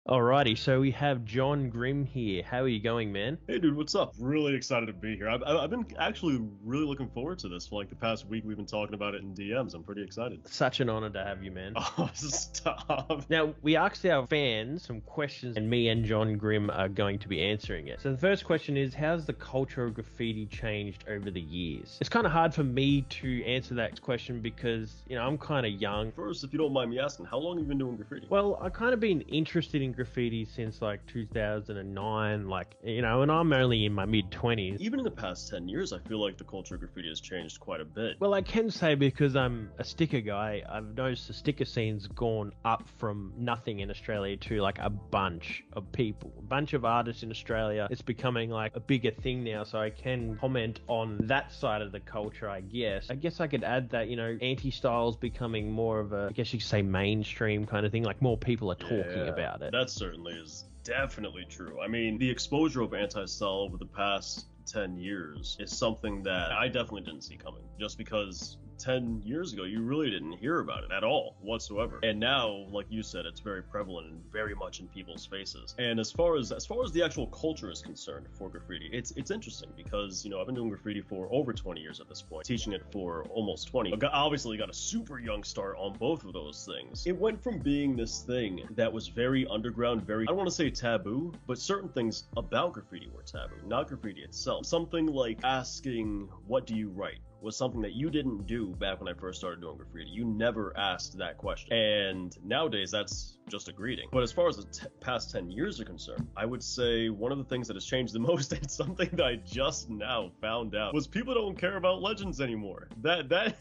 Alrighty, so we have John Grimm here. How are you going, man? Hey dude, what's up? Really excited to be here. I've been actually really looking forward to this for like the past week. We've been talking about it in DMs. I'm pretty excited. Such an honor to have you, man. Oh, stop. Now, we asked our fans some questions, and me and John Grimm are going to be answering it. So the first question is, how's the culture of graffiti changed over the years? It's kind of hard for me to answer that question because, I'm kind of young. First, if you don't mind me asking, how long have you been doing graffiti? Well, I've kind of been interested in graffiti since like 2009, and I'm only in my mid-20s. Even in the past 10 years, I feel like the culture of graffiti has changed quite a bit. Well, I can say because I'm a sticker guy, I've noticed the sticker scene's gone up from nothing in Australia to like a bunch of people, a bunch of artists in Australia. It's becoming like a bigger thing now, so I can comment on that side of the culture, I guess. I guess I could add that, anti-style's becoming more of a, I guess you could say mainstream kind of thing, like more people are talking about it. That certainly is definitely true. I mean, the exposure of anti-style over the past 10 years is something that I definitely didn't see coming, just because 10 years ago you really didn't hear about it at all whatsoever, and now, like you said, it's very prevalent and very much in people's faces. And as far as the actual culture is concerned for graffiti, it's interesting because I've been doing graffiti for over 20 years at this point, teaching it for almost 20. Obviously got a super young start on both of those things. It went from being this thing that was very underground, very, I don't want to say taboo, but certain things about graffiti were taboo, not graffiti itself. Something like asking, what do you write, was something that you didn't do back when I first started doing graffiti. You never asked that question. And nowadays, that's just a greeting. But as far as the past 10 years are concerned, I would say one of the things that has changed the most, and something that I just now found out, was people don't care about legends anymore. That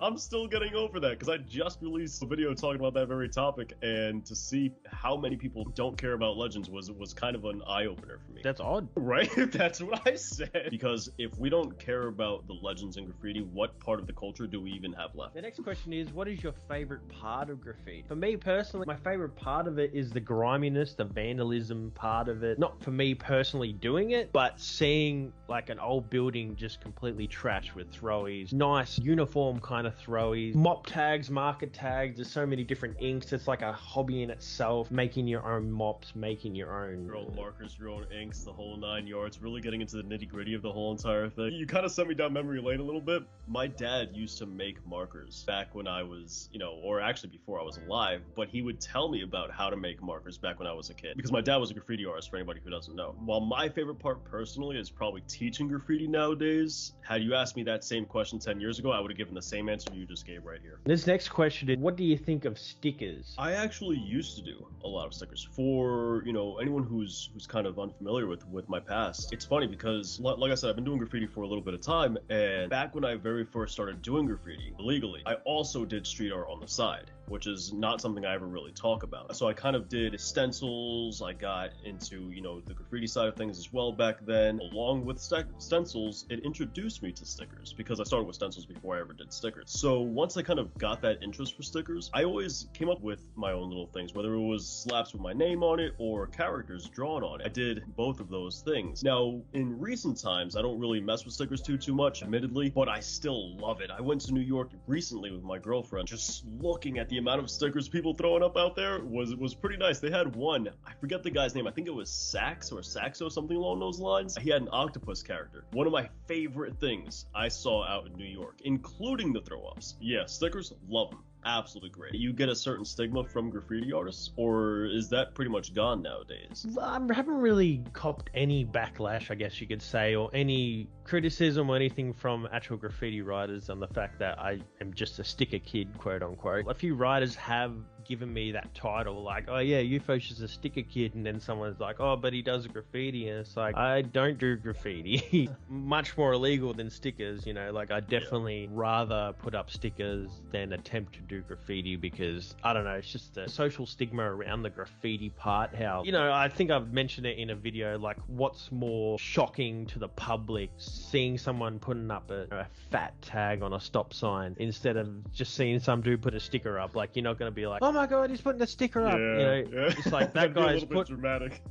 I'm still getting over that, because I just released a video talking about that very topic, and to see how many people don't care about legends was kind of an eye-opener for me. That's odd. Right? That's what I said. Because if we don't care about the legends in graffiti, what part of the culture do we even have left? The next question is, what is your favorite part of graffiti? For me personally, my favorite part of it is the griminess, the vandalism part of it. Not for me personally doing it, but seeing like an old building just completely trashed with throwies, nice uniform kind of throwies, mop tags, marker tags. There's so many different inks. It's like a hobby in itself, making your own mops, making your own markers, your own inks, the whole 9 yards, really getting into the nitty gritty of the whole entire thing. You kind of sent me down memory lane a little bit. My dad used to make markers back when I was, or actually before I was alive, but he would tell me about how to make markers back when I was a kid, because my dad was a graffiti artist, for anybody who doesn't know. While my favorite part personally is probably teaching graffiti nowadays, had you asked me that same question 10 years ago, I would have given the same answer you just gave right here. This next question is, what do you think of stickers? I actually used to do a lot of stickers. For, anyone who's kind of unfamiliar with my past, it's funny because, like I said, I've been doing graffiti for a little bit of time, and back when I very first started doing graffiti legally, I also did street art on the side, which is not something I ever really talk about. So I kind of did stencils. I got into, the graffiti side of things as well back then. Along with stencils, it introduced me to stickers, because I started with stencils before I ever did stickers. So once I kind of got that interest for stickers, I always came up with my own little things, whether it was slaps with my name on it or characters drawn on it. I did both of those things. Now, in recent times, I don't really mess with stickers too much, admittedly, but I still love it. I went to New York recently with my girlfriend. Just looking at the amount of stickers people throwing up out there was pretty nice. They had one, I forget the guy's name, I think it was Sax or Saxo, something along those lines. He had an octopus character. One of my favorite things I saw out in New York, including the throw-ups. Yeah, stickers, love them. Absolutely great. You get a certain stigma from graffiti artists, or is that pretty much gone nowadays? I haven't really copped any backlash, I guess you could say, or any criticism or anything from actual graffiti writers on the fact that I am just a sticker kid, quote unquote. A few writers have given me that title, like, oh yeah, Youfo's just a sticker kid, and then someone's like, oh, but he does graffiti, and it's like, I don't do graffiti. Much more illegal than stickers, like I definitely rather put up stickers than attempt to do graffiti, because I don't know, it's just a social stigma around the graffiti part. How, I think I've mentioned it in a video, like what's more shocking to the public, seeing someone putting up a fat tag on a stop sign instead of just seeing some dude put a sticker up. Like, you're not going to be like, oh my god, he's putting a sticker up. It's like that guy's a little bit dramatic.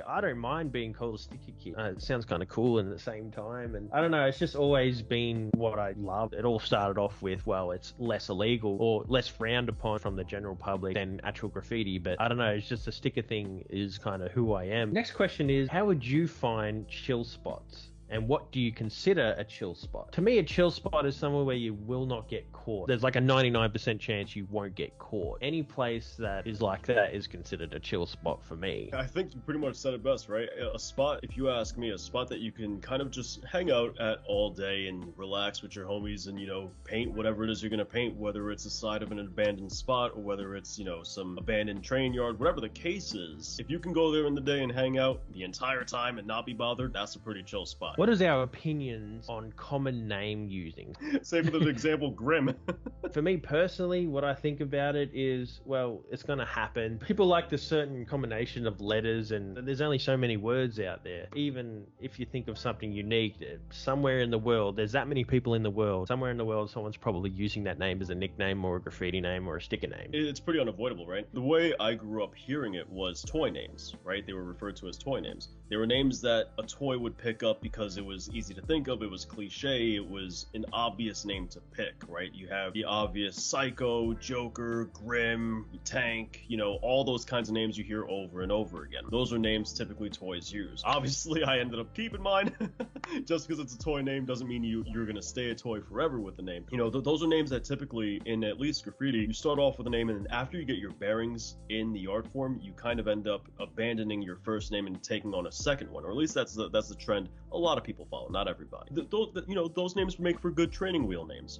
I don't mind being called a sticker kid. It sounds kind of cool and at the same time, and I don't know, it's just always been what I love. It all started off with, well, it's less illegal or less frowned upon from the general public than actual graffiti, but I don't know, it's just a sticker thing is kind of who I am. Next question is, how would you find chill spots? And what do you consider a chill spot? To me, a chill spot is somewhere where you will not get caught. There's like a 99% chance you won't get caught. Any place that is like that is considered a chill spot for me. I think you pretty much said it best, right? A spot, if you ask me, a spot that you can kind of just hang out at all day and relax with your homies and, paint whatever it is you're going to paint, whether it's the side of an abandoned spot or whether it's, some abandoned train yard, whatever the case is. If you can go there in the day and hang out the entire time and not be bothered, that's a pretty chill spot. What is our opinions on common name using? Say for the example, Grim. For me personally, what I think about it is, well, it's going to happen. People like the certain combination of letters, and there's only so many words out there. Even if you think of something unique, somewhere in the world, there's that many people in the world. Somewhere in the world, someone's probably using that name as a nickname or a graffiti name or a sticker name. It's pretty unavoidable, right? The way I grew up hearing it was toy names, right? They were referred to as toy names. They were names that a toy would pick up because it was easy to think of, it was cliche, it was an obvious name to pick, right? You have the obvious Psycho, Joker, Grim, Tank, all those kinds of names you hear over and over again. Those are names typically toys use. Obviously, I ended up keeping mine. Just because it's a toy name doesn't mean you're going to stay a toy forever with the name. Those are names that typically, in at least graffiti, you start off with a name, and then after you get your bearings in the art form, you kind of end up abandoning your first name and taking on a second one, or at least that's the trend a lot of people follow, not everybody. Those names make for good training wheel names,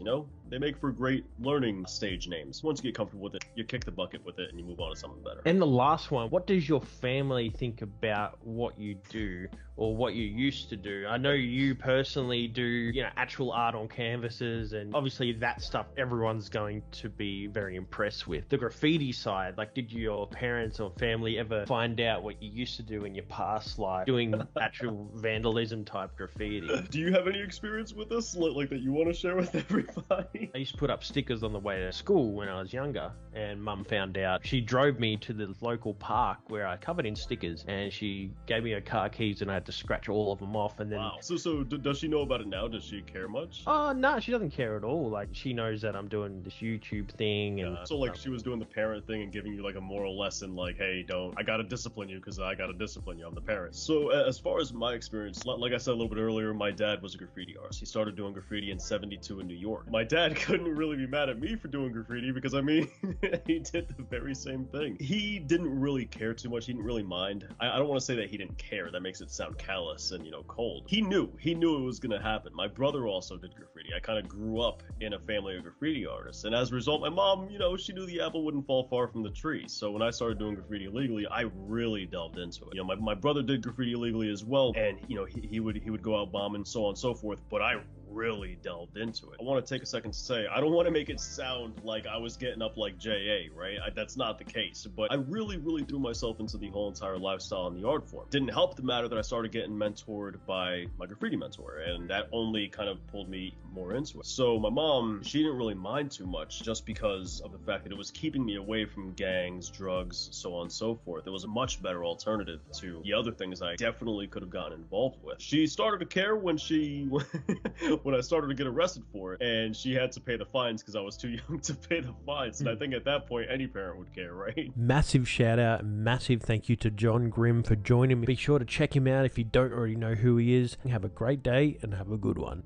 They make for great learning stage names. Once you get comfortable with it, you kick the bucket with it and you move on to something better. And the last one, what does your family think about what you do or what you used to do? I know you personally do, actual art on canvases, and obviously that stuff everyone's going to be very impressed with. The graffiti side, like, did your parents or family ever find out what you used to do in your past life doing actual vandalism type graffiti? Do you have any experience with this, like that you want to share with everybody? I used to put up stickers on the way to school when I was younger, and Mum found out. She drove me to the local park where I covered in stickers, and she gave me her car keys, and I had to scratch all of them off. And then, wow. So does she know about it now? Does she care much? Oh no, she doesn't care at all. Like, she knows that I'm doing this YouTube thing, and so like she was doing the parent thing and giving you like a moral lesson, like, hey, I gotta discipline you because I gotta discipline you. I'm the parent. So as far as my experience, like I said a little bit earlier, my dad was a graffiti artist. He started doing graffiti in '72 in New York. My dad couldn't really be mad at me for doing graffiti because he did the very same thing. He didn't really care too much. He didn't really mind. I don't want to say that he didn't care. That makes it sound callous and cold. He knew it was gonna happen. My brother also did graffiti. I kind of grew up in a family of graffiti artists, and as a result, my mom, she knew the apple wouldn't fall far from the tree. So when I started doing graffiti illegally, I really delved into it. My brother did graffiti illegally as well, and he would go out bombing, so on and so forth. But I really delved into it. I want to take a second to say, I don't want to make it sound like I was getting up like J.A., right? That's not the case, but I really threw myself into the whole entire lifestyle and the art form. Didn't help the matter that I started getting mentored by my graffiti mentor, and that only kind of pulled me more into it. So my mom, she didn't really mind too much just because of the fact that it was keeping me away from gangs, drugs, so on and so forth. It was a much better alternative to the other things I definitely could have gotten involved with. She started to care when when I started to get arrested for it, and she had to pay the fines because I was too young to pay the fines. And I think at that point, any parent would care, right? Massive shout out, massive thank you to John Grimm for joining me. Be sure to check him out if you don't already know who he is. Have a great day and have a good one.